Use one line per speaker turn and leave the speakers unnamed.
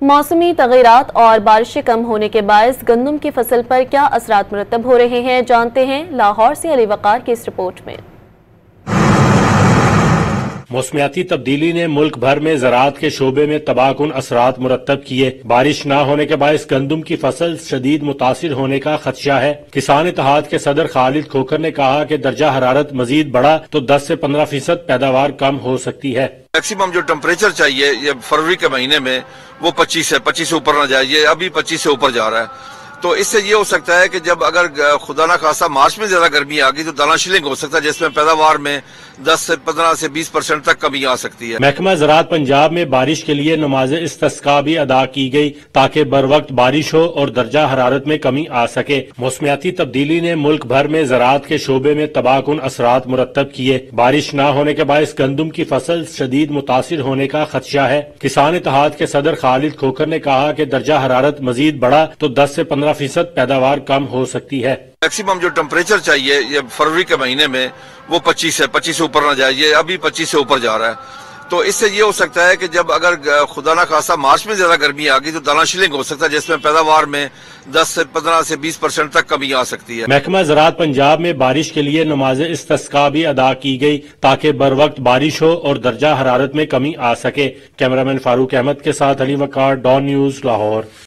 موسمی تغیرات اور بارشیں کم ہونے کے باعث گندم کی فصل پر کیا اثرات مرتب ہو رہے ہیں، جانتے ہیں لاہور سے علی وقار کی اس رپورٹ میں۔
موسمیاتی تبدیلی نے ملک بھر میں زراعت کے شعبے میں تباہ کن اثرات مرتب کیے۔ بارش نہ ہونے کے باعث گندم کی فصل شدید متاثر ہونے کا خدشہ ہے۔ کسان اتحاد کے صدر خالد کھوکھر نے کہا کہ درجہ حرارت مزید بڑھا تو 10 سے 15% پیداوار کم ہو سکتی ہے۔
میکسیمم جو ٹمپریچر چاہیے یہ فروری کے مہینے میں وہ 25 ہے، 25 سے اوپر نہ جائے، یہ ابھی 25 سے اوپر جا رہا ہے۔ تو اس سے یہ ہو سکتا ہے کہ جب اگر خدا نہ خواستہ مارچ میں زیادہ گرمی آ گئی تو دانہ شلنگ ہو سکتا ہے، جس میں پیداوار میں 10 سے 15 سے 20% تک کمی آ سکتی ہے۔
محکمہ زراعت پنجاب میں بارش کے لیے نماز استسقاء بھی ادا کی گئی تاکہ بر وقت بارش ہو اور درجہ حرارت میں کمی آ سکے۔ موسمیاتی تبدیلی نے ملک بھر میں زراعت کے شعبے میں تباہ کن اثرات مرتب کیے۔ بارش نہ ہونے کے باعث گندم کی فصل شدید متاثر ہونے کا خدشہ ہے۔ کسان اتحاد کے صدر خالد کھوکھر نے کہا کہ درجہ حرارت مزید بڑھا تو 10 سے 15% پیداوار کم ہو سکتی ہے۔
میکسیمم جو ٹمپریچر چاہیے یہ فروری کے مہینے میں وہ 25 ہے، 25 سے اوپر نہ جائے، یہ ابھی 25 سے اوپر جا رہا ہے۔ تو اس سے یہ ہو سکتا ہے کہ جب اگر خدا نہ خواستہ مارچ میں زیادہ گرمی آ گئی تو دانہ شلنگ ہو سکتا ہے، جس میں پیداوار میں 10 سے 15 سے 20% تک کمی آ سکتی ہے۔
محکمہ زراعت پنجاب میں بارش کے لیے نماز استسقاء بھی ادا کی گئی تاکہ بر وقت بارش ہو اور درجہ حرارت میں کمی آ سکے۔ کیمرامین فاروق احمد کے ساتھ علی وقار، ڈان نیوز، لاہور۔